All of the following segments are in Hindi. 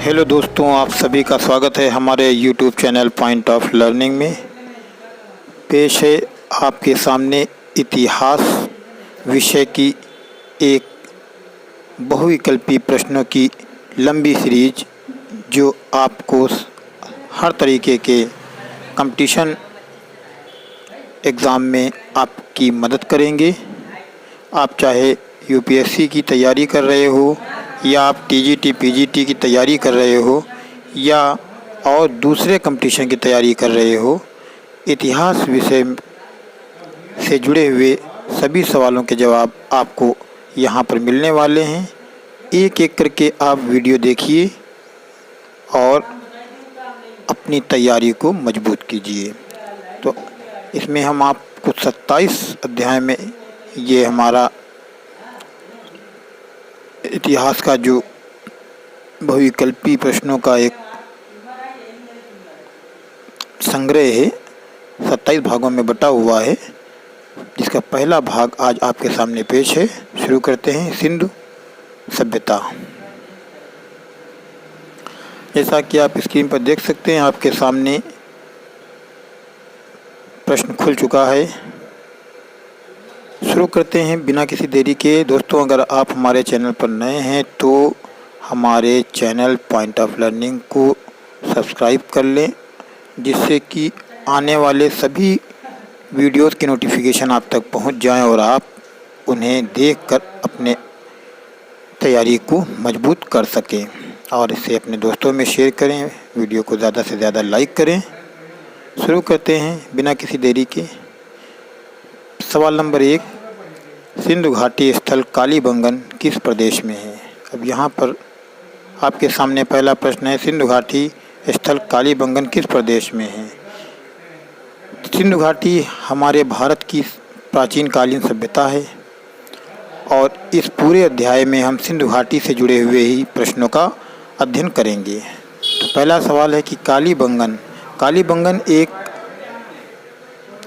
हेलो दोस्तों, आप सभी का स्वागत है हमारे YouTube channel point of learning में। पेश है आपके सामने इतिहास विषय की एक बहुविकल्पी प्रश्नों की लंबी सीरीज, जो आपको हर तरीके के कंपटीशन एग्ज़ाम में आपकी मदद करेंगे। आप चाहे यूपीएससी की तैयारी कर रहे हो, या आप टीजीटी पीजीटी की तैयारी कर रहे हो, या और दूसरे कंपटीशन की तैयारी कर रहे हो, इतिहास विषय से जुड़े हुए सभी सवालों के जवाब आपको यहाँ पर मिलने वाले हैं। एक एक करके आप वीडियो देखिए और अपनी तैयारी को मजबूत कीजिए। तो इसमें हम आपको 27 अध्याय में ये हमारा इतिहास का जो बहुविकल्पी प्रश्नों का एक संग्रह है, 27 भागों में बटा हुआ है, जिसका पहला भाग आज आपके सामने पेश है। शुरू करते हैं। सिंधु सभ्यता। जैसा कि आप स्क्रीन पर देख सकते हैं, आपके सामने प्रश्न खुल चुका है। शुरू करते हैं बिना किसी देरी के। दोस्तों, अगर आप हमारे चैनल पर नए हैं तो हमारे चैनल पॉइंट ऑफ लर्निंग को सब्सक्राइब कर लें, जिससे कि आने वाले सभी वीडियोस की नोटिफिकेशन आप तक पहुंच जाएं और आप उन्हें देखकर अपने तैयारी को मजबूत कर सकें। और इसे अपने दोस्तों में शेयर करें, वीडियो को ज़्यादा से ज़्यादा लाइक करें। शुरू करते हैं बिना किसी देरी के। सवाल नंबर 1, सिंधु घाटी स्थल कालीबंगन किस प्रदेश में है? अब यहाँ पर आपके सामने पहला प्रश्न है, सिंधु घाटी स्थल कालीबंगन किस प्रदेश में है? सिंधु घाटी हमारे भारत की प्राचीन कालीन सभ्यता है और इस पूरे अध्याय में हम सिंधु घाटी से जुड़े हुए ही प्रश्नों का अध्ययन करेंगे। तो पहला सवाल है कि कालीबंगन एक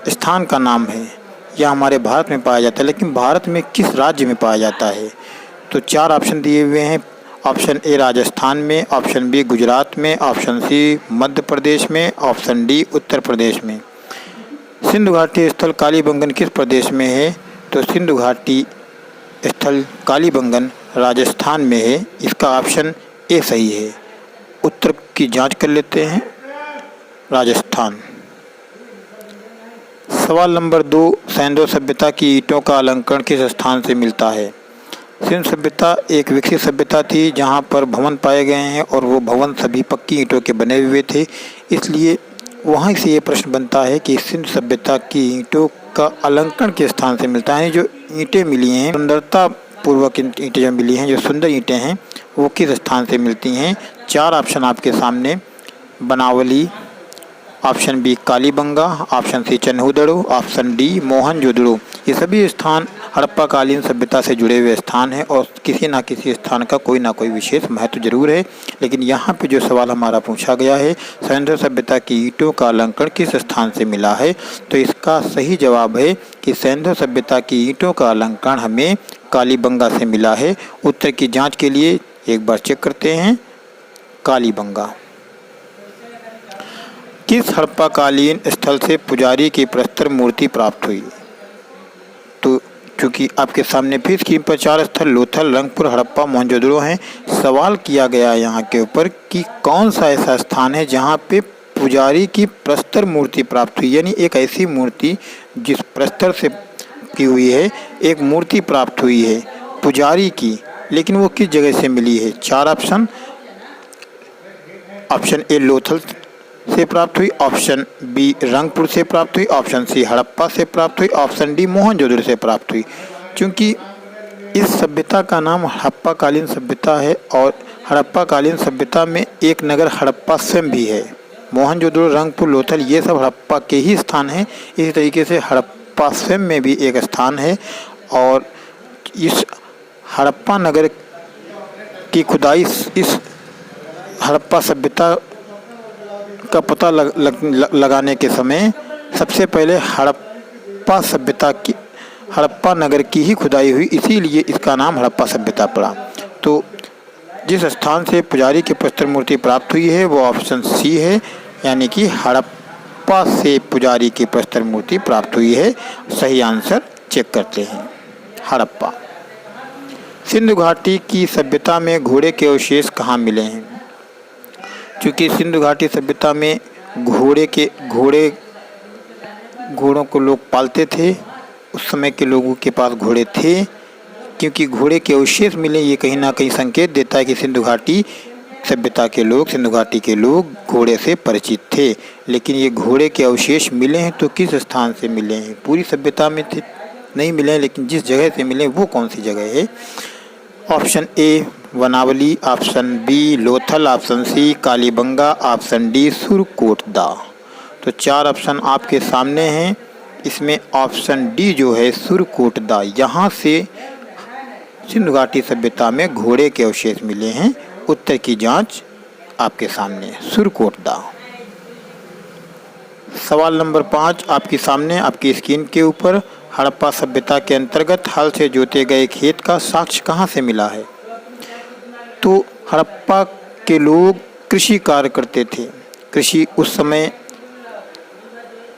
स्थान का नाम है, यह हमारे भारत में पाया जाता है, लेकिन भारत में किस राज्य में पाया जाता है? तो 4 ऑप्शन दिए हुए हैं। ऑप्शन ए राजस्थान में, ऑप्शन बी गुजरात में, ऑप्शन सी मध्य प्रदेश में, ऑप्शन डी उत्तर प्रदेश में। सिंधु घाटी स्थल कालीबंगन किस प्रदेश में है? तो सिंधु घाटी स्थल कालीबंगन राजस्थान में है। इसका ऑप्शन ए सही है। उत्तर की जांच कर लेते हैं, राजस्थान। सवाल नंबर 2, सिंधु सभ्यता की ईंटों का अलंकरण किस स्थान से मिलता है? सिंधु सभ्यता एक विकसित सभ्यता थी, जहां पर भवन पाए गए हैं और वो भवन सभी पक्की ईंटों के बने हुए थे। इसलिए वहां से ये प्रश्न बनता है कि सिंधु सभ्यता की ईंटों का अलंकरण किस स्थान से मिलता है। जो ईंटें मिली हैं, सुंदरता पूर्वक ईंटें जो मिली हैं, जो सुंदर ईंटें हैं, वो किस स्थान से मिलती हैं? 4 ऑप्शन आपके सामने, Banawali, option B Kalibanga, option C Chanhudaro, option D Mohenjodaro. ये सभी स्थान हड़प्पा कालीन सभ्यता से जुड़े हुए स्थान हैं और किसी न किसी स्थान का कोई ना कोई विशेष महत्व जरूर है। लेकिन यहाँ पे जो सवाल हमारा पूछा गया है, सिंधु सभ्यता की ईंटों का अलंकरण किस स्थान से मिला है, तो इसका सही जवाब है कि सिंधु सभ्यता की ईंटों का अलंकरण हमें कालीबंगा से मिला है। उत्तर की जाँच के लिए एक बार चेक करते हैं, कालीबंगा। किस हड़प्पाकालीन स्थल से पुजारी की प्रस्तर मूर्ति प्राप्त हुई? तो चूँकि आपके सामने फिर स्क्रीन पर 4 स्थल लोथल, रंगपुर, हड़प्पा, मोहनजोदड़ो हैं। सवाल किया गया यहाँ के ऊपर कि कौन सा ऐसा स्थान है जहाँ पे पुजारी की प्रस्तर मूर्ति प्राप्त हुई, यानी एक ऐसी मूर्ति जिस प्रस्तर से की हुई है, एक मूर्ति प्राप्त हुई है पुजारी की, लेकिन वो किस जगह से मिली है? 4 ऑप्शन। ऑप्शन ए लोथल से प्राप्त हुई, ऑप्शन बी रंगपुर से प्राप्त हुई, ऑप्शन सी हड़प्पा से प्राप्त हुई, ऑप्शन डी मोहनजोदड़ो से प्राप्त हुई। क्योंकि इस सभ्यता का नाम हड़प्पा कालीन सभ्यता है और हड़प्पा कालीन सभ्यता में एक नगर हड़प्पा स्वयं भी है। मोहनजोदड़ो, रंगपुर, लोथल ये सब हड़प्पा के ही स्थान हैं। इसी तरीके से हड़प्पा स्वयं में भी एक स्थान है और इस हड़प्पा नगर की खुदाई, इस हड़प्पा सभ्यता का पता लगाने के समय सबसे पहले हड़प्पा सभ्यता की, हड़प्पा नगर की ही खुदाई हुई, इसीलिए इसका नाम हड़प्पा सभ्यता पड़ा। तो जिस स्थान से पुजारी की प्रस्तर मूर्ति प्राप्त हुई है वो ऑप्शन सी है, यानी कि हड़प्पा से पुजारी की प्रस्तर मूर्ति प्राप्त हुई है। सही आंसर चेक करते हैं, हड़प्पा। सिंधु घाटी की सभ्यता में घोड़े के अवशेष कहाँ मिले हैं? क्योंकि सिंधु घाटी सभ्यता में घोड़ों को लोग पालते थे, उस समय के लोगों के पास घोड़े थे। क्योंकि घोड़े के अवशेष मिले, ये कहीं ना कहीं संकेत देता है कि सिंधु घाटी सभ्यता के लोग, सिंधु घाटी के लोग घोड़े से परिचित थे। लेकिन ये घोड़े के अवशेष मिले हैं तो किस स्थान से मिले हैं? पूरी सभ्यता में थे नहीं मिले हैं, लेकिन जिस जगह से मिले वो कौन सी जगह है? Option A Vanawali, option B Lothal, option C Kalibanga, option D Surkotada. तो 4 ऑप्शन आपके सामने हैं। इसमें ऑप्शन डी जो है सुरकोटदा, यहाँ से सिंधु घाटी सभ्यता में घोड़े के अवशेष मिले हैं। उत्तर की जांच आपके सामने, सुरकोटदा। सवाल नंबर 5 आपके सामने, आपकी स्क्रीन के ऊपर। हड़प्पा सभ्यता के अंतर्गत हल से जोते गए खेत का साक्ष्य कहाँ से मिला है? तो हड़प्पा के लोग कृषि कार्य करते थे। कृषि उस समय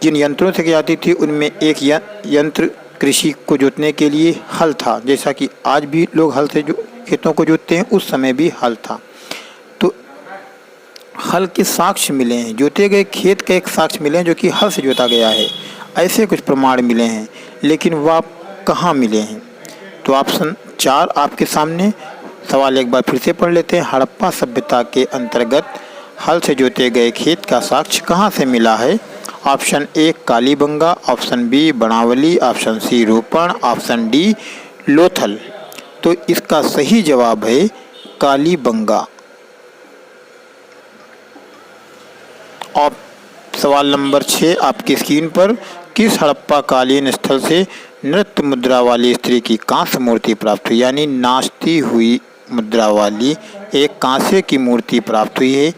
जिन यंत्रों से की जाती थी उनमें एक यंत्र कृषि को जोतने के लिए हल था। जैसा कि आज भी लोग हल से जो खेतों को जोतते हैं, उस समय भी हल था। तो हल के साक्ष्य मिले हैं, जोते गए खेत का एक साक्ष्य मिले हैं जो कि हल से जोता गया है, ऐसे कुछ प्रमाण मिले हैं। लेकिन वह कहाँ मिले हैं? तो ऑप्शन 4 आपके सामने। सवाल एक बार फिर से पढ़ लेते हैं। हड़प्पा सभ्यता के अंतर्गत हल से जोते गए खेत का साक्ष्य कहाँ से मिला है? Option A Kalibangan, option B Banawali, option C Ropar, option D Lothal. तो इसका सही जवाब है कालीबंगा। और सवाल नंबर 6 आपकी स्क्रीन पर। किस हड़प्पा कालीन स्थल से नृत्य मुद्रा वाली स्त्री की कांस्य मूर्ति प्राप्त हुई? यानी नाचती हुई मुद्रा वाली एक कांसे की मूर्ति प्राप्त हुई है।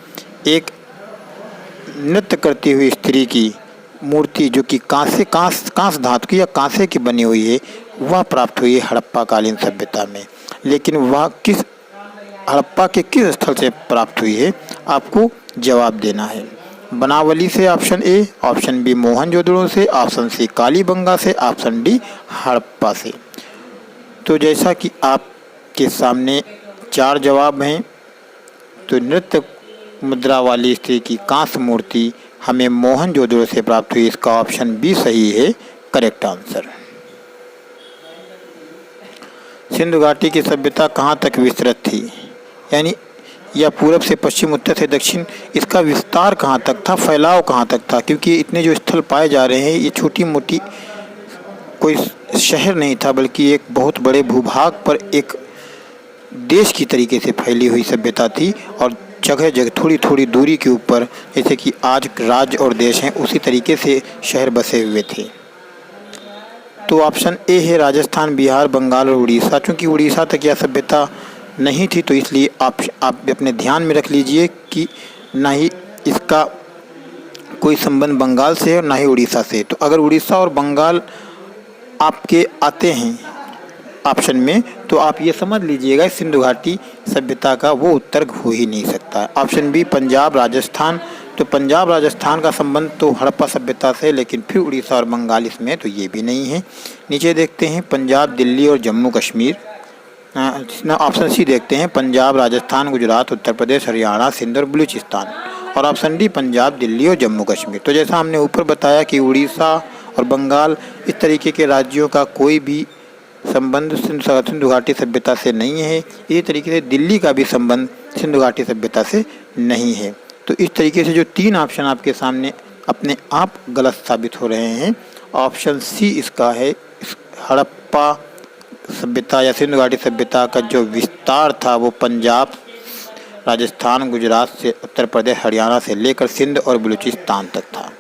एक नृत्य करती हुई स्त्री की मूर्ति जो कि कांस धातु की या कांसे की बनी हुई है, वह प्राप्त हुई है हड़प्पा कालीन सभ्यता में। लेकिन वह किस हड़प्पा के किस स्थल से प्राप्त हुई है, आपको जवाब देना है। बनावली से option A, option B Mohenjodaro से, ऑप्शन सी कालीबंगा से, ऑप्शन डी हड़प्पा से। तो जैसा कि आपके सामने 4 जवाब हैं, तो नृत्य मुद्रा वाली स्त्री की कांस्य मूर्ति हमें मोहनजोदड़ो से प्राप्त हुई। इसका ऑप्शन बी सही है, करेक्ट आंसर। सिंधु घाटी की सभ्यता कहाँ तक विस्तृत थी? यानी या पूरब से पश्चिम, उत्तर से दक्षिण, इसका विस्तार कहाँ तक था, फैलाव कहाँ तक था? क्योंकि इतने जो स्थल पाए जा रहे हैं, ये छोटी मोटी कोई शहर नहीं था, बल्कि एक बहुत बड़े भूभाग पर एक देश की तरीके से फैली हुई सभ्यता थी। और जगह जगह थोड़ी थोड़ी दूरी के ऊपर, जैसे कि आज राज्य और देश हैं, उसी तरीके से शहर बसे हुए थे। तो ऑप्शन ए है राजस्थान, बिहार, बंगाल और उड़ीसा। चूँकि उड़ीसा तक यह सभ्यता नहीं थी, तो इसलिए आप अपने ध्यान में रख लीजिए कि ना ही इसका कोई संबंध बंगाल से है और ना ही उड़ीसा से। तो अगर उड़ीसा और बंगाल आपके आते हैं ऑप्शन में, तो आप ये समझ लीजिएगा सिंधु घाटी सभ्यता का वो उत्तर हो ही नहीं सकता है। Option B Punjab, Rajasthan. तो पंजाब राजस्थान का संबंध तो हड़प्पा सभ्यता से, लेकिन फिर उड़ीसा और बंगाल इसमें तो ये भी नहीं है। नीचे देखते हैं पंजाब, दिल्ली और जम्मू कश्मीर। ऑप्शन सी देखते हैं पंजाब, राजस्थान, गुजरात, उत्तर प्रदेश, हरियाणा, सिंध और बलूचिस्तान। और ऑप्शन डी पंजाब, दिल्ली और जम्मू कश्मीर। तो जैसा हमने ऊपर बताया कि उड़ीसा और बंगाल इस तरीके के राज्यों का कोई भी संबंध सिंधु घाटी सभ्यता से नहीं है। इसी तरीके से दिल्ली का भी संबंध सिंधु घाटी सभ्यता से नहीं है। तो इस तरीके से जो 3 ऑप्शन आपके सामने अपने आप गलत साबित हो रहे हैं। ऑप्शन सी इसका है। हड़प्पा सभ्यता या सिंधु घाटी सभ्यता का जो विस्तार था वो पंजाब, राजस्थान, गुजरात से उत्तर प्रदेश, हरियाणा से लेकर सिंध और बलूचिस्तान तक था।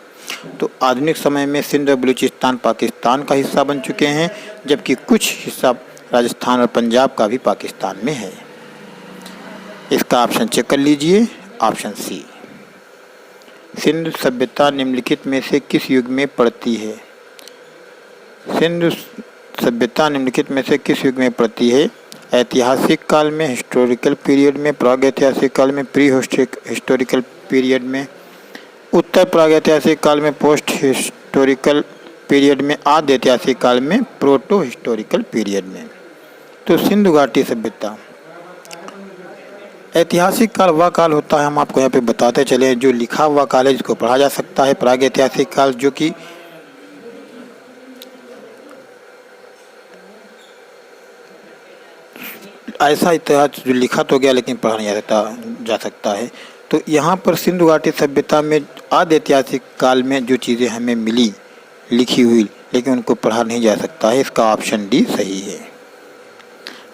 तो आधुनिक समय में सिंध और बलूचिस्तान पाकिस्तान का हिस्सा बन चुके हैं, जबकि कुछ हिस्सा राजस्थान और पंजाब का भी पाकिस्तान में है। इसका ऑप्शन चेक कर लीजिए, ऑप्शन सी। सिंधु सभ्यता निम्नलिखित में से किस युग में पड़ती है? सिंधु सभ्यता निम्नलिखित में से किस युग में पड़ती है? ऐतिहासिक काल में, हिस्टोरिकल पीरियड में, प्रागैतिहासिक काल में, प्री हिस्टोरिकल पीरियड में, उत्तर प्रागैतिहासिक काल में, पोस्ट हिस्टोरिकल पीरियड में, आद्य ऐतिहासिक काल में, प्रोटो हिस्टोरिकल पीरियड में। तो सिंधु घाटी सभ्यता, ऐतिहासिक काल वह काल होता है, हम आपको यहाँ पे बताते चले, जो लिखा हुआ काल है जिसको पढ़ा जा सकता है। प्रागैतिहासिक काल जो कि ऐसा इतिहास जो लिखा तो गया लेकिन पढ़ा नहीं जा सकता है। तो यहाँ पर सिंधु घाटी सभ्यता में आद्य ऐतिहासिक काल में जो चीज़ें हमें मिली लिखी हुई, लेकिन उनको पढ़ा नहीं जा सकता है। इसका ऑप्शन डी सही है।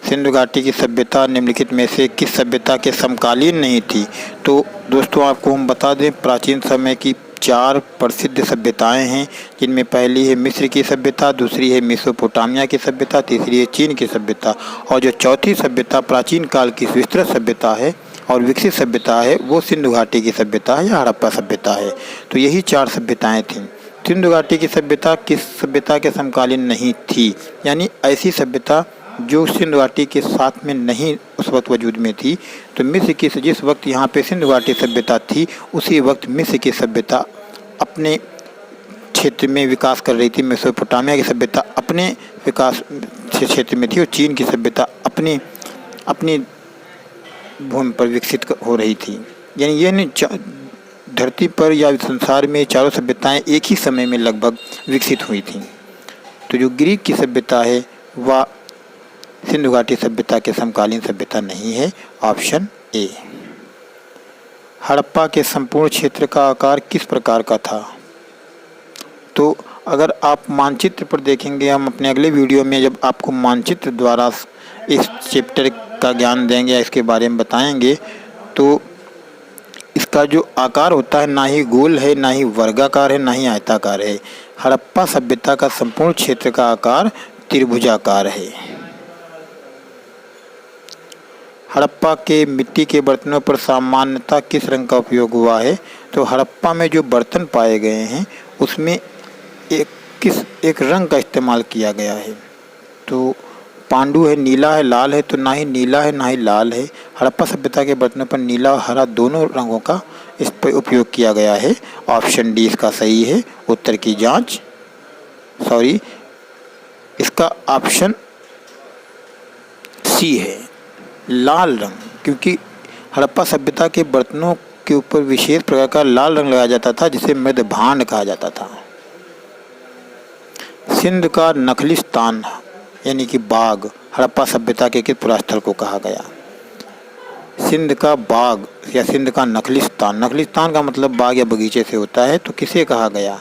सिंधु घाटी की सभ्यता निम्नलिखित में से किस सभ्यता के समकालीन नहीं थी? तो दोस्तों आपको हम बता दें, प्राचीन समय की 4 प्रसिद्ध सभ्यताएं हैं, जिनमें पहली है मिस्र की सभ्यता, दूसरी है मेसोपोटामिया की सभ्यता, तीसरी है चीन की सभ्यता, और जो चौथी सभ्यता प्राचीन काल की विस्तृत सभ्यता है और विकसित सभ्यता है वो सिंधु घाटी की सभ्यता है या हड़प्पा सभ्यता है। तो यही 4 सभ्यताएं थीं। सिंधु घाटी की सभ्यता किस सभ्यता के समकालीन नहीं थी? यानी ऐसी सभ्यता जो सिंधु घाटी के साथ में नहीं उस वक्त वजूद में थी। तो मिस्र की जिस वक्त यहाँ पे सिंधु घाटी सभ्यता थी, उसी वक्त मिस्र की सभ्यता अपने क्षेत्र में विकास कर रही थी, मेसोपोटामिया की सभ्यता अपने विकास क्षेत्र में थी, और चीन की सभ्यता अपनी भूमि पर विकसित हो रही थी। यानी ये नहीं धरती पर या संसार में चारों सभ्यताएं एक ही समय में लगभग विकसित हुई थीं। तो जो ग्रीक की सभ्यता है वह सिंधु घाटी सभ्यता के समकालीन सभ्यता नहीं है, ऑप्शन ए। हड़प्पा के संपूर्ण क्षेत्र का आकार किस प्रकार का था? तो अगर आप मानचित्र पर देखेंगे, हम अपने अगले वीडियो में जब आपको मानचित्र द्वारा इस चैप्टर का ज्ञान देंगे या इसके बारे में बताएंगे, तो इसका जो आकार होता है ना ही गोल है, ना ही वर्गाकार है, ना ही आयताकार है। हड़प्पा सभ्यता का संपूर्ण क्षेत्र का आकार त्रिभुजाकार है। हड़प्पा के मिट्टी के बर्तनों पर सामान्यतः किस रंग का उपयोग हुआ है? तो हड़प्पा में जो बर्तन पाए गए हैं उसमें एक रंग का इस्तेमाल किया गया है। तो पांडु है, नीला है, लाल है, तो ना ही नीला है ना ही लाल है। हड़प्पा सभ्यता के बर्तनों पर नीला और हरा दोनों रंगों का इस पर उपयोग किया गया है। ऑप्शन डी इसका सही है। उत्तर की जांच, इसका ऑप्शन सी है, लाल रंग, क्योंकि हड़प्पा सभ्यता के बर्तनों के ऊपर विशेष प्रकार का लाल रंग लगाया जाता था जिसे मृद भांड कहा जाता था। सिंध का नखलिस्तान यानी कि बाग हड़प्पा सभ्यता के किस पुरास्थल को कहा गया? सिंध का बाग या सिंध का नखलिस्तान, नखलिस्तान का मतलब बाग या बगीचे से होता है, तो किसे कहा गया?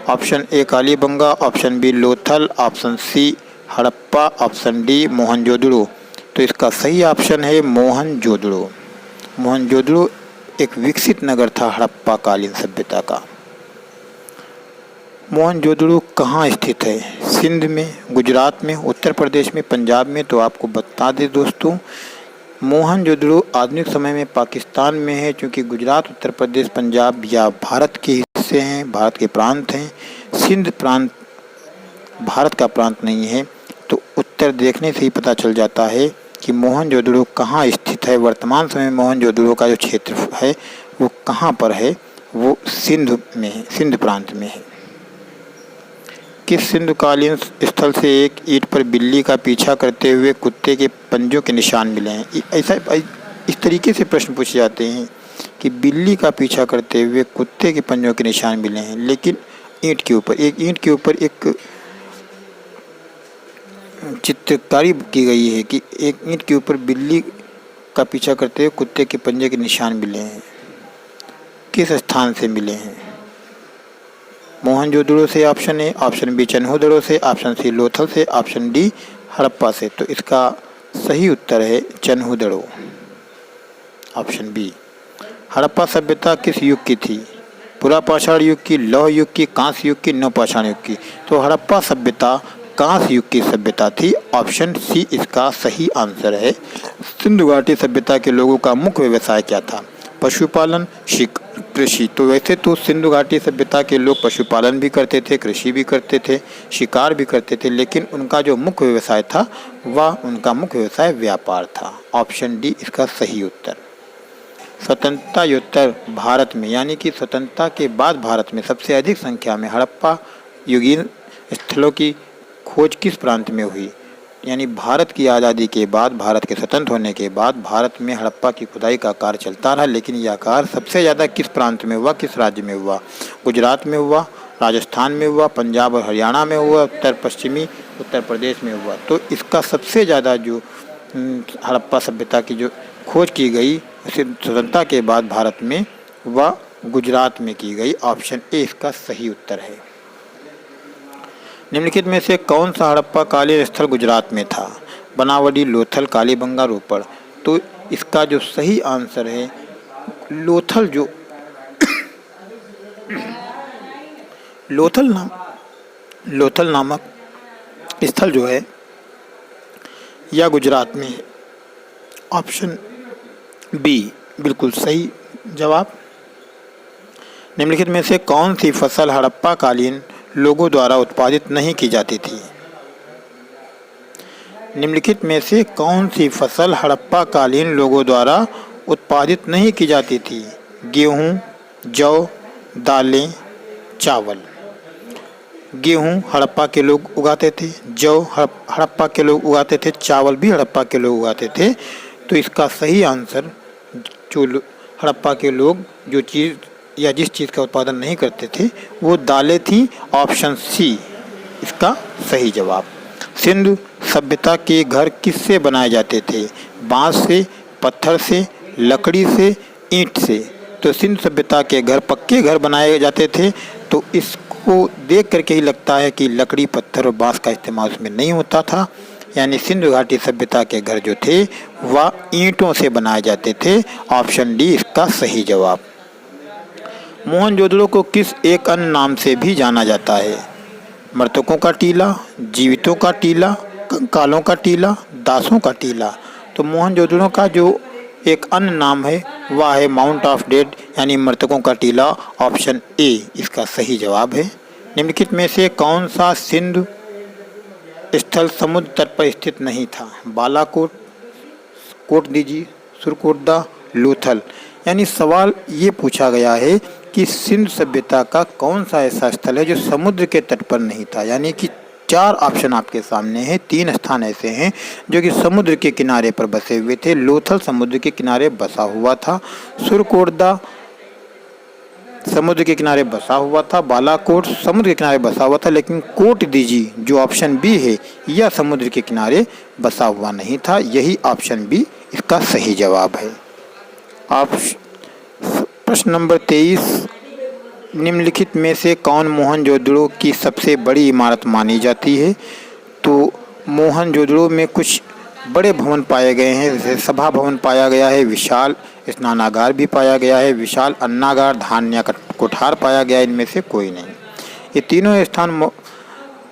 Option A Kalibangan, option B Lothal, option C Harappa, option D Mohenjodaro. तो इसका सही ऑप्शन है मोहनजोदड़ो। मोहनजोदड़ो एक विकसित नगर था हड़प्पा कालीन सभ्यता का। मोहनजोदड़ो कहाँ स्थित है? सिंध में, गुजरात में, उत्तर प्रदेश में, पंजाब में? तो आपको बता दें दोस्तों, मोहनजोदड़ो आधुनिक समय में पाकिस्तान में है, क्योंकि गुजरात, उत्तर प्रदेश, पंजाब या भारत के हिस्से हैं, भारत के प्रांत हैं। सिंध प्रांत भारत का प्रांत नहीं है। तो उत्तर देखने से ही पता चल जाता है कि मोहनजोदड़ो कहाँ स्थित है। वर्तमान समय में मोहनजोदड़ो का जो क्षेत्र है वो कहाँ पर है? वो सिंध में है, सिंध प्रांत में है। किस सिंधुकालीन स्थल से एक ईंट पर बिल्ली का पीछा करते हुए कुत्ते के पंजों के निशान मिले हैं? ऐसा इस तरीके से प्रश्न पूछे जाते हैं कि बिल्ली का पीछा करते हुए कुत्ते के पंजों के निशान मिले हैं, लेकिन ईंट के ऊपर एक चित्रकारी की गई है कि एक ईंट के ऊपर बिल्ली का पीछा करते हुए कुत्ते के पंजे के निशान मिले हैं। किस स्थान से मिले हैं? मोहनजोदड़ो से option A, option B Chanhudaro से, ऑप्शन सी लोथल से, ऑप्शन डी हड़प्पा से। तो इसका सही उत्तर है चन्हूदड़ो, ऑप्शन बी। हड़प्पा सभ्यता किस युग की थी? पुरापाषाण युग की, लौह युग की, कांस्य युग की, नवपाषाण युग की? तो हड़प्पा सभ्यता कांस्य युग की सभ्यता थी, ऑप्शन सी इसका सही आंसर है। सिंधु घाटी सभ्यता के लोगों का मुख्य व्यवसाय क्या था? पशुपालन, कृषि। तो वैसे तो सिंधु घाटी सभ्यता के लोग पशुपालन भी करते थे, कृषि भी करते थे, शिकार भी करते थे, लेकिन उनका जो मुख्य व्यवसाय था वह उनका मुख्य व्यवसाय व्यापार था। ऑप्शन डी इसका सही उत्तर। स्वतंत्रता भारत में यानी कि स्वतंत्रता के बाद भारत में सबसे अधिक संख्या में हड़प्पा युगीन स्थलों की खोज किस प्रांत में हुई? यानी भारत की आज़ादी के बाद, भारत के स्वतंत्र होने के बाद भारत में हड़प्पा की खुदाई का कार्य चलता रहा, लेकिन यह कार्य सबसे ज़्यादा किस प्रांत में हुआ, किस राज्य में हुआ? गुजरात में हुआ, राजस्थान में हुआ, पंजाब और हरियाणा में हुआ, उत्तर पश्चिमी उत्तर प्रदेश में हुआ। तो इसका सबसे ज़्यादा जो हड़प्पा सभ्यता की जो खोज की गई स्वतंत्रता के बाद भारत में, वह गुजरात में की गई। ऑप्शन ए इसका सही उत्तर है। निम्नलिखित में से कौन सा हड़प्पा कालीन स्थल गुजरात में था? बनावडी, लोथल, कालीबंगा, रोपड़। तो इसका जो सही आंसर है लोथल। जो लोथल नामक स्थल जो है यह गुजरात में है। ऑप्शन बी बिल्कुल सही जवाब। निम्नलिखित में से कौन सी फसल हड़प्पा कालीन लोगों द्वारा उत्पादित नहीं की जाती थी? निम्नलिखित में से कौन सी फसल हड़प्पा कालीन लोगों द्वारा उत्पादित नहीं की जाती थी? गेहूं, जौ, दालें, चावल। गेहूं हड़प्पा के लोग उगाते थे, जौ हड़प्पा के लोग उगाते थे, चावल भी हड़प्पा के लोग उगाते थे। तो इसका सही आंसर जो हड़प्पा के लोग जो चीज़ या जिस चीज़ का उत्पादन नहीं करते थे वो दालें थी। ऑप्शन सी इसका सही जवाब। सिंधु सभ्यता के घर किससे बनाए जाते थे? बांस से, पत्थर से, लकड़ी से, ईंट से। तो सिंधु सभ्यता के घर पक्के घर बनाए जाते थे। तो इसको देख करके ही लगता है कि लकड़ी, पत्थर और बांस का इस्तेमाल उसमें नहीं होता था। यानी सिंधु घाटी सभ्यता के घर जो थे वह ईंटों से बनाए जाते थे। ऑप्शन डी इसका सही जवाब। मोहनजोदड़ो को किस एक अन्य नाम से भी जाना जाता है? मृतकों का टीला, जीवितों का टीला, कंकालों का टीला, दासों का टीला। तो मोहनजोदड़ो का जो एक अन्य नाम है वह है माउंट ऑफ डेड यानी मृतकों का टीला। ऑप्शन ए इसका सही जवाब है। निम्नलिखित में से कौन सा सिंधु स्थल समुद्र तट पर स्थित नहीं था? बालाकोट, कोटदीजी, सुरकोटदा, लोथल। यानी सवाल ये पूछा गया है कि सिंधु सभ्यता का कौन सा ऐसा स्थल है जो समुद्र के तट पर नहीं था। यानी कि 4 ऑप्शन आपके सामने हैं, 3 स्थान ऐसे हैं जो कि समुद्र के किनारे पर बसे हुए थे। लोथल समुद्र के किनारे बसा हुआ था, सुरकोटदा समुद्र के किनारे बसा हुआ था, बालाकोट समुद्र के किनारे बसा हुआ था, लेकिन कोटदीजी जो ऑप्शन बी है यह समुद्र के किनारे बसा हुआ नहीं था। यही ऑप्शन बी इसका सही जवाब है। प्रश्न नंबर 23, निम्नलिखित में से कौन मोहनजोदड़ो की सबसे बड़ी इमारत मानी जाती है? तो मोहनजोदड़ो में कुछ बड़े भवन पाए गए हैं, जैसे सभा भवन पाया गया है, विशाल स्नानागार भी पाया गया है, विशाल अन्नागार, धान्य कोठार पाया गया है। इनमें से कोई नहीं। ये तीनों स्थान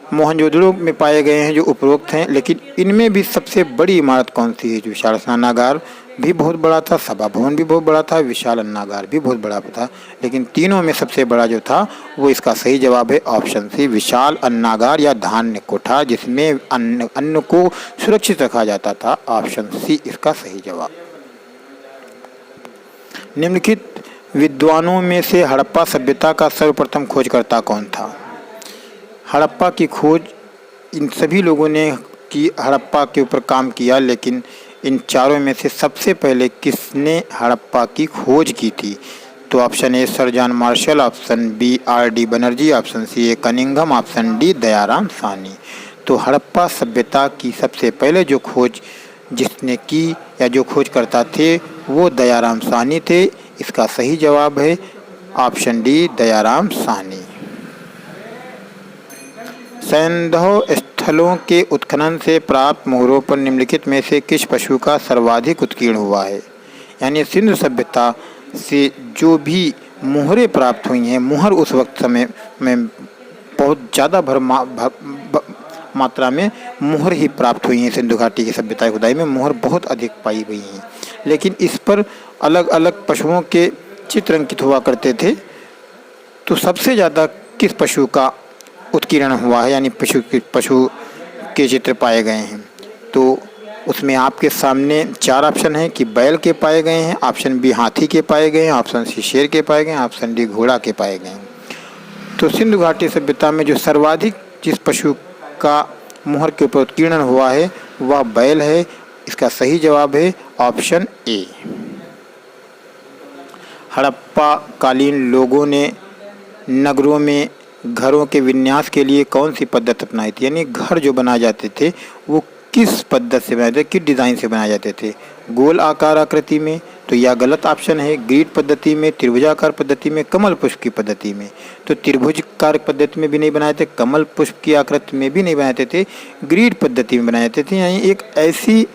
मोहनजोदड़ो में पाए गए हैं जो उपरोक्त हैं, लेकिन इनमें भी सबसे बड़ी इमारत कौन सी है? जो विशाल स्नानागार भी बहुत बड़ा था, सभा भवन भी बहुत बड़ा था, विशाल अन्नागार भी बहुत बड़ा था, लेकिन तीनों में सबसे बड़ा जो था वो इसका सही जवाब है। ऑप्शन सी विशाल अन्नागार या धान्य कोठा, जिसमें अन्न को सुरक्षित रखा जाता था। ऑप्शन सी इसका सही जवाब। निम्नलिखित विद्वानों में से हड़प्पा सभ्यता का सर्वप्रथम खोजकर्ता कौन था? हड़प्पा की खोज इन सभी लोगों ने की हड़प्पा के ऊपर काम किया, लेकिन इन चारों में से सबसे पहले किसने हड़प्पा की खोज की थी? तो option A sir John Marshall, option B R D. Banerjee, option C A Cunningham, option D Dayaram Sahni. तो हड़प्पा सभ्यता की सबसे पहले जो खोज जिसने की या जो खोज करता थे वो दयाराम साहनी थे। इसका सही जवाब है ऑप्शन डी दयाराम साहनी। सैंधव स्थलों के उत्खनन से प्राप्त मोहरों पर निम्नलिखित में से किस पशु का सर्वाधिक उत्कीर्ण हुआ है? यानी सिंधु सभ्यता से जो भी मोहरें प्राप्त हुई हैं, मोहर उस वक्त समय में बहुत ज़्यादा मात्रा में मोहर ही प्राप्त हुई हैं। सिंधु घाटी की सभ्यता की खुदाई में मोहर बहुत अधिक पाई गई हैं, लेकिन इस पर अलग अलग पशुओं के चित्रांकित हुआ करते थे, तो सबसे ज़्यादा किस पशु का उत्कीर्ण हुआ है, यानी पशु के चित्र पाए गए हैं। तो उसमें आपके सामने 4 ऑप्शन हैं कि बैल के पाए गए हैं, ऑप्शन बी हाथी के पाए गए हैं, ऑप्शन सी शेर के पाए गए हैं, ऑप्शन डी घोड़ा के पाए गए हैं। तो सिंधु घाटी सभ्यता में जो सर्वाधिक जिस पशु का मुहर के ऊपर उत्कीर्ण हुआ है वह बैल है। इसका सही जवाब है ऑप्शन ए। हड़प्पा कालीन लोगों ने नगरों में घरों के विन्यास के लिए कौन सी पद्धति अपनाई थी, यानी घर जो बनाए जाते थे वो किस पद्धति से बनाए थे, किस डिज़ाइन से बनाए जाते थे। गोल आकार आकृति में, तो यह गलत ऑप्शन है। ग्रिड पद्धति में, त्रिभुजाकार पद्धति में, कमल पुष्प की पद्धति में। तो त्रिभुजाकार पद्धति में भी नहीं बनाए थे, कमल पुष्प की आकृति में भी नहीं बनाते थे, ग्रिड पद्धति में बनाए जाते थे। यानी एक ऐसी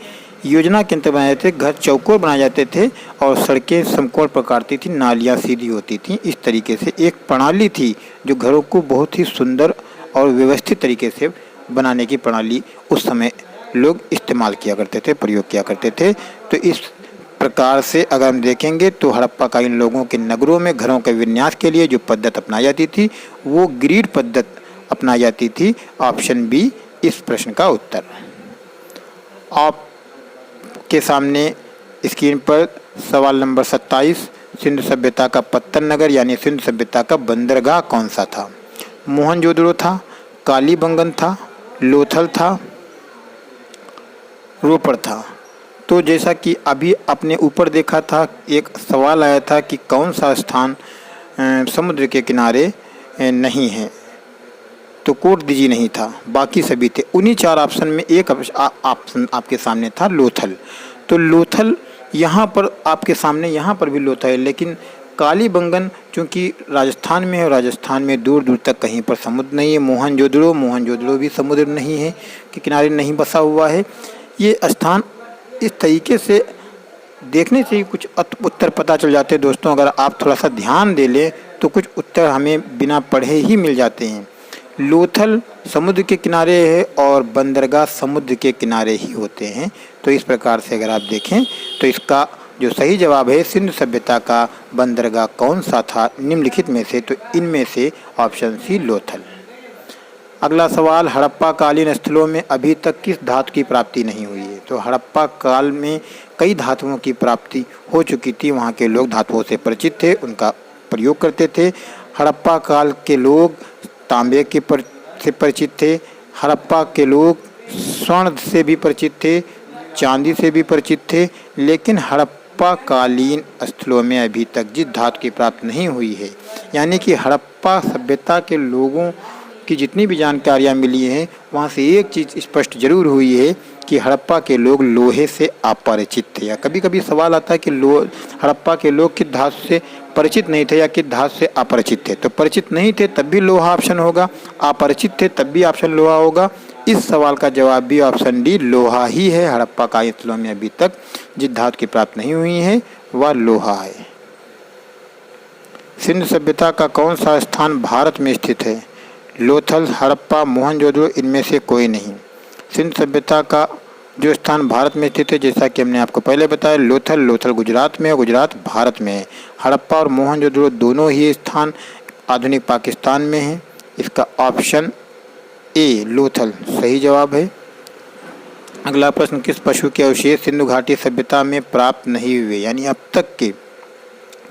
योजना के अंतर्गत बनाए जाते थे, घर चौकोर बनाए जाते थे और सड़कें समकोण प्रकार की थी, नालियाँ सीधी होती थी। इस तरीके से एक प्रणाली थी जो घरों को बहुत ही सुंदर और व्यवस्थित तरीके से बनाने की प्रणाली उस समय लोग इस्तेमाल किया करते थे, प्रयोग किया करते थे। तो इस प्रकार से अगर हम देखेंगे तो हड़प्पाकालीन लोगों के नगरों में घरों के विन्यास के लिए जो पद्धति अपनाई जाती थी वो ग्रिड पद्धति अपनाई जाती थी। ऑप्शन बी इस प्रश्न का उत्तर। आपके सामने स्क्रीन पर सवाल नंबर 27, सिंधु सभ्यता का पत्तन नगर यानी सिंधु सभ्यता का बंदरगाह कौन सा था। मोहनजोदड़ो था, कालीबंगन था, लोथल था, रोपड़ था। तो जैसा कि अभी अपने ऊपर देखा था, एक सवाल आया था कि कौन सा स्थान समुद्र के किनारे नहीं है, तो कोटदीजी नहीं था, बाकी सभी थे। उन्हीं 4 ऑप्शन में एक ऑप्शन आपके सामने था लोथल। तो लोथल यहाँ पर आपके सामने, यहाँ पर भी लोथल है, लेकिन कालीबंगन चूँकि राजस्थान में है और राजस्थान में दूर दूर तक कहीं पर समुद्र नहीं है। मोहनजोदड़ो भी समुद्र नहीं है कि किनारे नहीं बसा हुआ है। ये स्थान इस तरीके से देखने से ही कुछ उत्तर पता चल जाते हैं दोस्तों। अगर आप थोड़ा सा ध्यान दे लें तो कुछ उत्तर हमें बिना पढ़े ही मिल जाते हैं। लोथल समुद्र के किनारे है और बंदरगाह समुद्र के किनारे ही होते हैं। तो इस प्रकार से अगर आप देखें तो इसका जो सही जवाब है सिंधु सभ्यता का बंदरगाह कौन सा था निम्नलिखित में से, तो इनमें से ऑप्शन सी लोथल। अगला सवाल, हड़प्पा कालीन स्थलों में अभी तक किस धातु की प्राप्ति नहीं हुई है। तो हड़प्पा काल में कई धातुओं की प्राप्ति हो चुकी थी, वहाँ के लोग धातुओं से परिचित थे, उनका प्रयोग करते थे। हड़प्पा काल के लोग तांबे से परिचित थे, हड़प्पा के लोग स्वर्ण से भी परिचित थे, चांदी से भी परिचित थे। लेकिन हड़प्पा कालीन स्थलों में अभी तक जिस धातु की प्राप्ति नहीं हुई है, यानी कि हड़प्पा सभ्यता के लोगों की जितनी भी जानकारियाँ मिली हैं वहाँ से एक चीज़ स्पष्ट जरूर हुई है कि हड़प्पा के लोग लोहे से अपरिचित थे। या कभी कभी सवाल आता है कि हड़प्पा के लोग किस धातु से परिचित नहीं थे या किस धातु से अपरिचित थे। तो परिचित नहीं थे तब भी लोहा ऑप्शन होगा, अपरिचित थे तब भी ऑप्शन लोहा होगा। इस सवाल का जवाब भी ऑप्शन डी लोहा ही है। हड़प्पा का स्थलों में अभी तक जिस धातु की प्राप्ति नहीं हुई है वह लोहा है। सिंधु सभ्यता का कौन सा स्थान भारत में स्थित है। लोथल, हड़प्पा, मोहनजोदड़ो, इनमें से कोई नहीं। सिंधु सभ्यता का जो स्थान भारत में स्थित है, जैसा कि हमने आपको पहले बताया, लोथल गुजरात में है, गुजरात भारत में है। हड़प्पा और मोहनजोदड़ो दोनों ही स्थान आधुनिक पाकिस्तान में हैं। इसका ऑप्शन ए लोथल सही जवाब है। अगला प्रश्न, किस पशु के अवशेष सिंधु घाटी सभ्यता में प्राप्त नहीं हुए, यानी अब तक के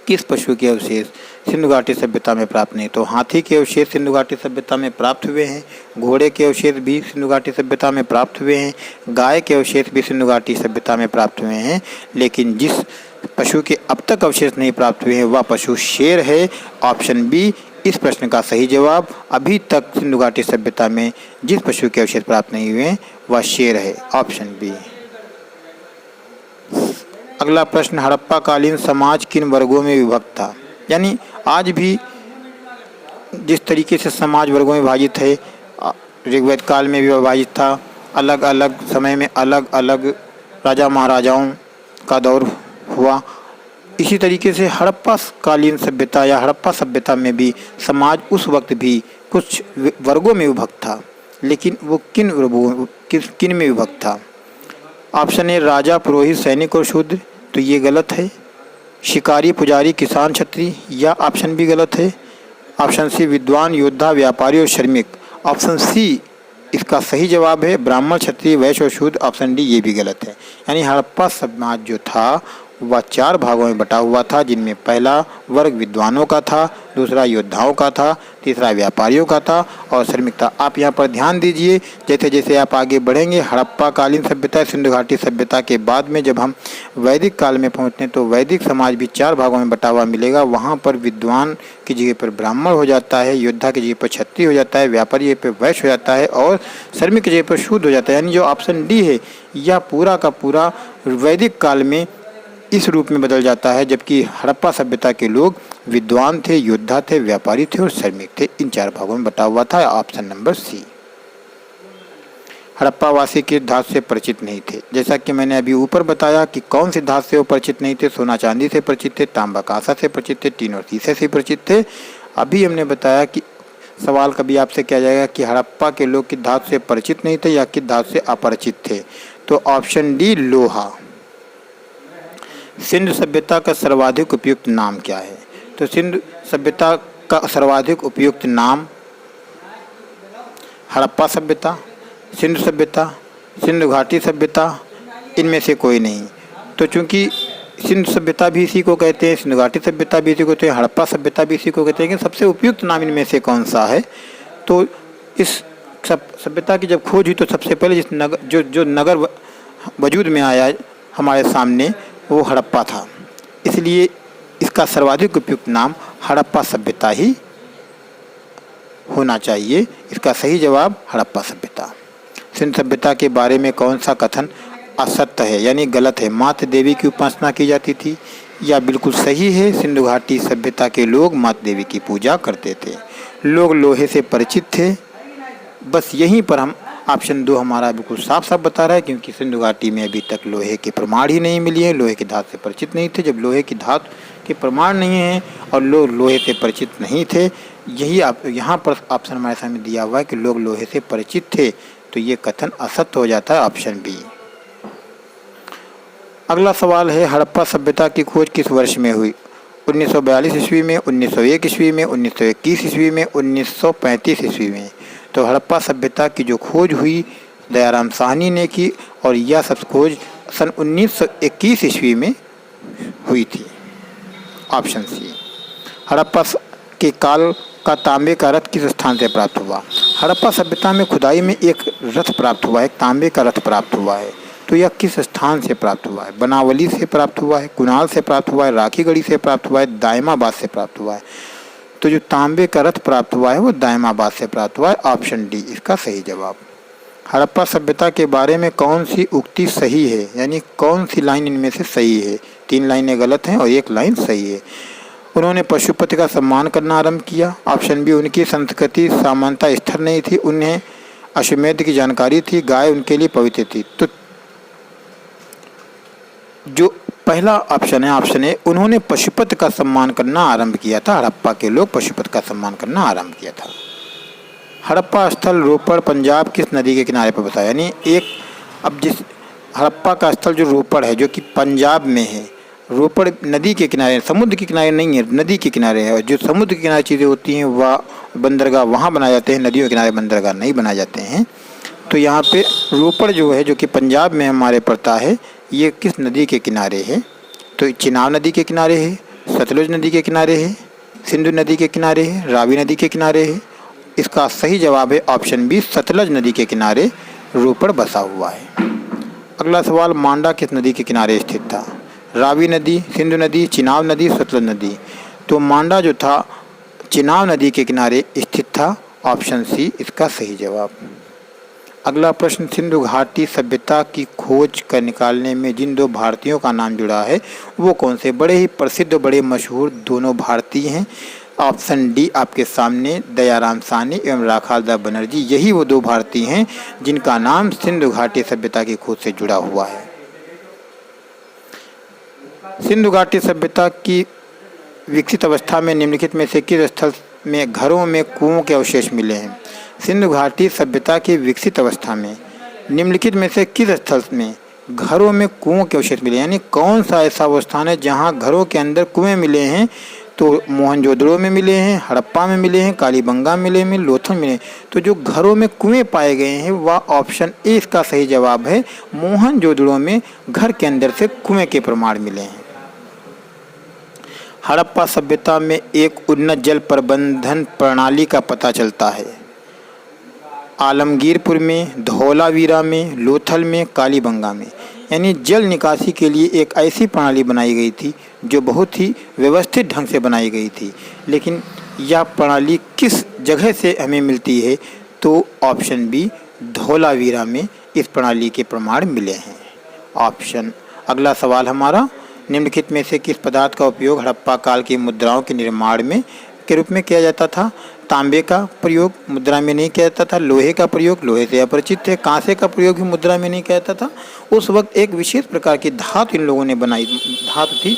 किस पशु के अवशेष सिंधु घाटी सभ्यता में प्राप्त नहीं। तो हाथी के अवशेष सिंधु घाटी सभ्यता में प्राप्त हुए हैं, घोड़े के अवशेष भी सिंधु घाटी सभ्यता में प्राप्त हुए हैं, गाय के अवशेष भी सिंधु घाटी सभ्यता में प्राप्त हुए हैं। लेकिन जिस पशु के अब तक अवशेष नहीं प्राप्त हुए हैं वह पशु शेर है। ऑप्शन बी इस प्रश्न का सही जवाब। अभी तक सिंधु घाटी सभ्यता में जिस पशु के अवशेष प्राप्त नहीं हुए वह शेर है। Option B. अगला प्रश्न, हड़प्पा कालीन समाज किन वर्गों में विभक्त था। यानी आज भी जिस तरीके से समाज वर्गों में विभाजित है, ऋग्वेद काल में भी विभाजित था, अलग अलग समय में अलग अलग राजा महाराजाओं का दौर हुआ। इसी तरीके से हड़प्पा कालीन सभ्यता या हड़प्पा सभ्यता में भी समाज उस वक्त भी कुछ वर्गों में विभक्त था, लेकिन वो किन में विभक्त था। ऑप्शन ए राजा, पुरोहित, सैनिक और शूद्र। तो ये गलत है। शिकारी, पुजारी, किसान, क्षत्रिय, या ऑप्शन बी गलत है। ऑप्शन सी विद्वान, योद्धा, व्यापारी और श्रमिक। ऑप्शन सी इसका सही जवाब है ब्राह्मण, क्षत्रिय, वैश्य और शूद्र। ऑप्शन डी ये भी गलत है। यानी हड़प्पा समाज जो था वह 4 भागों में बटा हुआ था, जिनमें पहला वर्ग विद्वानों का था, दूसरा योद्धाओं का था, तीसरा व्यापारियों का था और श्रमिक था। आप यहाँ पर ध्यान दीजिए, जैसे जैसे आप आगे बढ़ेंगे हड़प्पा कालीन सभ्यता, सिंधु घाटी सभ्यता के बाद में जब हम वैदिक काल में पहुँचते हैं तो वैदिक समाज भी 4 भागों में बटा हुआ मिलेगा। वहाँ पर विद्वान की जगह पर ब्राह्मण हो जाता है, योद्धा की जगह पर क्षत्रिय हो जाता है, व्यापारी की जगह पर वैश्य हो जाता है और श्रमिक की जगह पर शूद्र हो जाता है। यानी जो ऑप्शन डी है यह पूरा का पूरा वैदिक काल में इस रूप में बदल जाता है, जबकि हड़प्पा सभ्यता के लोग विद्वान थे, योद्धा थे, व्यापारी थे और श्रमिक थे। इन 4 भागों में बटा हुआ था। Option number C. हड़प्पा वासी किस धातु से परिचित नहीं थे? जैसा कि मैंने अभी ऊपर बताया कि कौन सी धातु से वो परिचित नहीं थे। सोना चांदी से परिचित थे, तांबा कांसा से परिचित थे, टीन और शीशे से परिचित थे। अभी हमने बताया कि सवाल कभी आपसे किया जाएगा कि हड़प्पा के लोग किस धातु से परिचित नहीं थे या किस धातु से अपरिचित थे, तो ऑप्शन डी लोहा। सिंधु सभ्यता का सर्वाधिक उपयुक्त नाम क्या है? तो सिंधु सभ्यता का सर्वाधिक उपयुक्त नाम हड़प्पा सभ्यता, सिंधु सभ्यता, सिंधु घाटी सभ्यता, इनमें से कोई नहीं। तो चूंकि सिंधु सभ्यता भी इसी को कहते हैं, सिंधु घाटी सभ्यता भी इसी को कहते हैं, हड़प्पा सभ्यता भी इसी को कहते हैं कि सबसे उपयुक्त नाम इनमें से कौन सा है? तो इस सभ्यता की जब खोज हुई तो सबसे पहले जिस नगर जो नगर वजूद में आया हमारे सामने वो हड़प्पा था, इसलिए इसका सर्वाधिक उपयुक्त नाम हड़प्पा सभ्यता ही होना चाहिए। इसका सही जवाब हड़प्पा सभ्यता। सिंधु सभ्यता के बारे में कौन सा कथन असत्य है यानी गलत है? मातृ देवी की उपासना की जाती थी, या बिल्कुल सही है सिंधु घाटी सभ्यता के लोग मातृ देवी की पूजा करते थे। लोग लोहे से परिचित थे। बस यहीं पर हम ऑप्शन 2 हमारा बिल्कुल साफ साफ बता रहा है, क्योंकि सिंधु घाटी में अभी तक लोहे के प्रमाण ही नहीं मिली है, लोहे की धातु से परिचित नहीं थे। जब लोहे की धातु के प्रमाण नहीं हैं और लोग लोहे से परिचित नहीं थे, यही आप यहाँ पर ऑप्शन हमारे सामने दिया हुआ है कि लोग लोहे से परिचित थे, तो ये कथन असत्य हो जाता है, ऑप्शन बी। अगला सवाल है हड़प्पा सभ्यता की खोज किस वर्ष में हुई? 1942 ईस्वी में, 1901 ईस्वी में, 1921 ईस्वी में, 1935 ईस्वी में। तो हड़प्पा सभ्यता की जो खोज हुई दयाराम साहनी ने की और यह सब खोज सन 1921 ईस्वी में हुई थी, ऑप्शन सी। हड़प्पा के काल का तांबे का रथ किस स्थान से प्राप्त हुआ? हड़प्पा सभ्यता में खुदाई में एक रथ प्राप्त हुआ है, तांबे का रथ प्राप्त हुआ है। तो यह किस स्थान से प्राप्त हुआ है? बनावली से प्राप्त हुआ है, कुणाल से प्राप्त हुआ है, राखीगढ़ी से प्राप्त हुआ है, दायमाबाद से प्राप्त हुआ है। तो जो तांबे का रथ प्राप्त हुआ है वो दायमाबाद से प्राप्त हुआ है, ऑप्शन डी इसका सही जवाब। हड़प्पा सभ्यता के बारे में कौन सी उक्ति सही है यानी कौन सी लाइन इनमें से सही है? 3 लाइनें गलत हैं और 1 लाइन सही है। उन्होंने पशुपति का सम्मान करना आरंभ किया, ऑप्शन बी। उनकी संस्कृति समानता स्थिर नहीं थी, उन्हें अश्वमेध की जानकारी थी, गाय उनके लिए पवित्र थी। तो जो पहला ऑप्शन है, ऑप्शन ए, उन्होंने पशुपति का सम्मान करना आरंभ किया था। हड़प्पा के लोग पशुपति का सम्मान करना आरंभ किया था। हड़प्पा स्थल रोपड़ पंजाब किस नदी के किनारे पर बसा? यानी एक अब जिस हड़प्पा का स्थल जो रोपड़ है जो कि पंजाब में है, रोपड़ नदी के किनारे, समुद्र के किनारे नहीं है, नदी के किनारे है। और जो समुद्र के किनारे चीज़ें होती हैं वह बंदरगाह वहाँ बनाए जाते हैं, नदियों के किनारे बंदरगाह नहीं बनाए जाते हैं। तो यहाँ पे रोपड़ जो है जो कि पंजाब में हमारे पड़ता है, ये किस नदी के किनारे है? तो चिनाब नदी के किनारे है, सतलुज नदी के किनारे है, सिंधु नदी के किनारे है, रावी नदी के किनारे है। इसका सही जवाब है ऑप्शन बी, सतलज नदी के किनारे रोपड़ बसा हुआ है। अगला सवाल, मांडा किस नदी के किनारे स्थित था? रावी नदी, सिंधु नदी, चिनाब नदी, सतलज नदी। तो मांडा जो था चिनाब नदी के किनारे स्थित था, ऑप्शन सी इसका सही जवाब। अगला प्रश्न, सिंधु घाटी सभ्यता की खोज कर निकालने में जिन 2 भारतीयों का नाम जुड़ा है वो कौन से? बड़े ही प्रसिद्ध, बड़े मशहूर दोनों भारतीय हैं, ऑप्शन डी आपके सामने, दयाराम साहनी एवं राखालदास बनर्जी। यही वो 2 भारतीय हैं जिनका नाम सिंधु घाटी सभ्यता की खोज से जुड़ा हुआ है। सिंधु घाटी सभ्यता की विकसित अवस्था में निम्नलिखित में से किस स्थल में घरों में कुओं के अवशेष मिले हैं? सिंधु घाटी सभ्यता की विकसित अवस्था में निम्नलिखित में से किस स्थल में घरों में कुओं के अवशेष मिले, यानी कौन सा ऐसा वो स्थान है जहाँ घरों के अंदर कुएं मिले हैं। तो मोहनजोदड़ो में मिले हैं, हड़प्पा में मिले हैं, कालीबंगा मिले में, लोथल मिले। तो जो घरों में कुएं पाए गए हैं वह ऑप्शन ए इसका सही जवाब है। मोहनजोदड़ो में घर के अंदर से कुएं के प्रमाण मिले हैं। हड़प्पा सभ्यता में एक उन्नत जल प्रबंधन प्रणाली का पता चलता है। आलमगीरपुर में, धौलावीरा में, लोथल में, कालीबंगा में। यानी जल निकासी के लिए एक ऐसी प्रणाली बनाई गई थी जो बहुत ही व्यवस्थित ढंग से बनाई गई थी। लेकिन यह प्रणाली किस जगह से हमें मिलती है? तो ऑप्शन बी, धौलावीरा में इस प्रणाली के प्रमाण मिले हैं। ऑप्शन अगला सवाल हमारा, निम्नलिखित में से किस पदार्थ का उपयोग हड़प्पा काल की मुद्राओं के निर्माण में के रूप में किया जाता था? तांबे का प्रयोग मुद्रा में नहीं किया जाता था। लोहे का प्रयोग, लोहे से अपरिचित थे। कांसे का प्रयोग भी मुद्रा में नहीं किया जाता था। उस वक्त एक विशेष प्रकार की धातु इन लोगों ने बनाई, धातु थी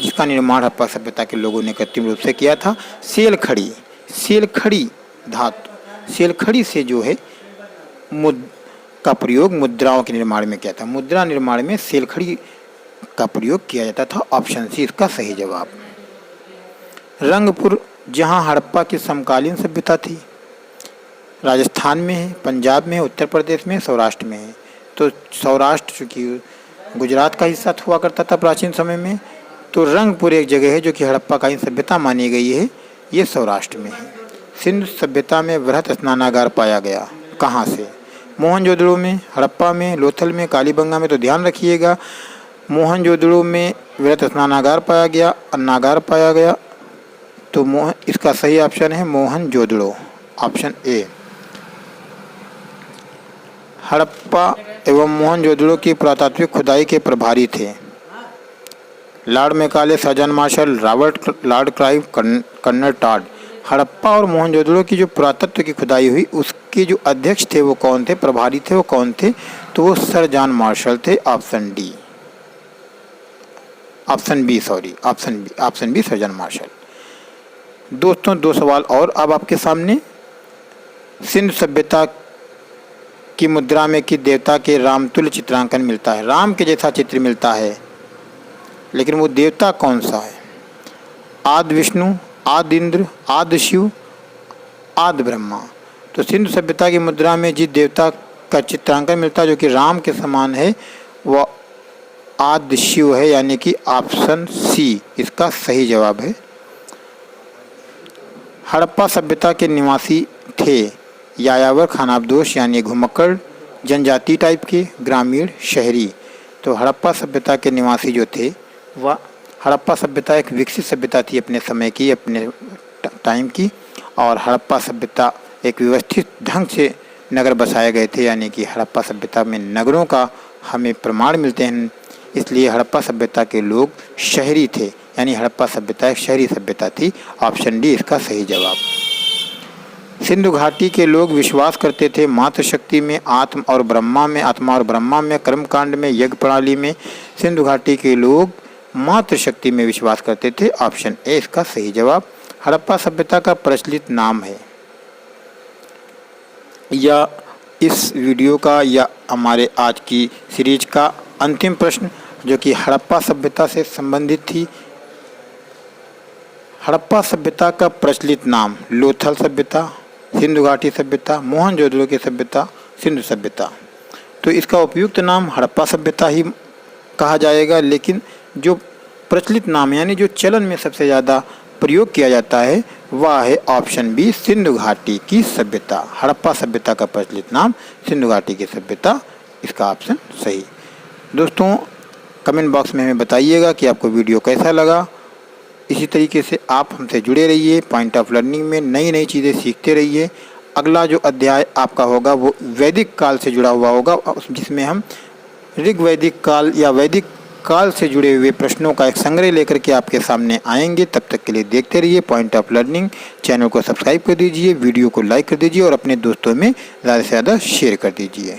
जिसका निर्माण हड़प्पा सभ्यता के लोगों ने कृत्रिम रूप से किया था। सेलखड़ी, सेलखड़ी धातु, सेलखड़ी से जो है का प्रयोग मुद्राओं के निर्माण में किया था। मुद्रा निर्माण में सेलखड़ी का प्रयोग किया जाता था। ऑप्शन सी इसका सही जवाब। रंगपुर जहां हड़प्पा की समकालीन सभ्यता थी, राजस्थान में है, पंजाब में है, उत्तर प्रदेश में, सौराष्ट्र में है। तो सौराष्ट्र चूँकि गुजरात का हिस्सा हुआ करता था प्राचीन समय में, तो रंगपुर एक जगह है जो कि हड़प्पाकालीन सभ्यता मानी गई है, ये सौराष्ट्र में है। सिंधु सभ्यता में वृहत स्नानागार पाया गया, कहाँ से? मोहनजोदड़ो में, हड़प्पा में, लोथल में, कालीबंगा में। तो ध्यान रखिएगा, मोहनजोदड़ो में वृहत स्नानागार पाया गया, अन्नागार पाया गया। तो इसका सही ऑप्शन है मोहनजोदड़ो, ऑप्शन ए। हड़प्पा एवं मोहनजोदड़ो की पुरातात्विक खुदाई के प्रभारी थे Lord Macaulay, sir John Marshall, Robert Lord Clive, colonel Tod. Harappa और मोहनजोदड़ो की जो पुरातत्व की खुदाई हुई उसके जो अध्यक्ष थे वो कौन थे, प्रभारी थे वो कौन थे? तो वो सर जॉन मार्शल थे। Option D, option B sir John Marshall. दोस्तों दो सवाल और अब आपके सामने। सिंधु सभ्यता की मुद्रा में किस देवता के रामतुल्य चित्रांकन मिलता है? राम के जैसा चित्र मिलता है, लेकिन वो देवता कौन सा है? आदि विष्णु, आदि इंद्र, आदि शिव, आदि ब्रह्मा। तो सिंधु सभ्यता की मुद्रा में जिस देवता का चित्रांकन मिलता है जो कि राम के समान है वह आदि शिव है, यानी कि ऑप्शन सी इसका सही जवाब है। हड़प्पा सभ्यता के निवासी थे यायावर, खानाबदोश यानी घुमक्कड़, जनजाति टाइप के, ग्रामीण, शहरी। तो हड़प्पा सभ्यता के निवासी जो थे वह, हड़प्पा सभ्यता एक विकसित सभ्यता थी अपने समय की, अपने टाइम की। और हड़प्पा सभ्यता एक व्यवस्थित ढंग से नगर बसाए गए थे, यानी कि हड़प्पा सभ्यता में नगरों का हमें प्रमाण मिलते हैं। इसलिए हड़प्पा सभ्यता के लोग शहरी थे, यानी हड़प्पा सभ्यता एक शहरी सभ्यता थी। ऑप्शन डी इसका सही जवाब। सिंधु घाटी के लोग विश्वास करते थे मातृशक्ति में, आत्मा और ब्रह्मा में, कर्मकांड में, यज्ञ प्रणाली में। सिंधु घाटी के लोग मातृशक्ति में विश्वास करते थे। ऑप्शन ए इसका सही जवाब। हड़प्पा सभ्यता का प्रचलित नाम है, या इस वीडियो का या हमारे आज की सीरीज का अंतिम प्रश्न जो कि हड़प्पा सभ्यता से संबंधित थी। हड़प्पा सभ्यता का प्रचलित नाम लोथल सभ्यता, सिंधु घाटी सभ्यता, मोहनजोदड़ो की सभ्यता, सिंधु सभ्यता। तो इसका उपयुक्त नाम हड़प्पा सभ्यता ही कहा जाएगा, लेकिन जो प्रचलित नाम यानी जो चलन में सबसे ज़्यादा प्रयोग किया जाता है वह है ऑप्शन बी, सिंधु घाटी की सभ्यता। हड़प्पा सभ्यता का प्रचलित नाम सिंधु घाटी की सभ्यता, इसका ऑप्शन सही। दोस्तों कमेंट बॉक्स में हमें बताइएगा कि आपको वीडियो कैसा लगा। इसी तरीके से आप हमसे जुड़े रहिए, पॉइंट ऑफ लर्निंग में नई नई चीज़ें सीखते रहिए। अगला जो अध्याय आपका होगा वो वैदिक काल से जुड़ा हुआ होगा, जिसमें हम ऋग्वैदिक काल या वैदिक काल से जुड़े हुए प्रश्नों का एक संग्रह लेकर के आपके सामने आएंगे। तब तक के लिए देखते रहिए पॉइंट ऑफ लर्निंग। चैनल को सब्सक्राइब कर दीजिए, वीडियो को लाइक कर दीजिए और अपने दोस्तों में ज़्यादा से ज़्यादा शेयर कर दीजिए।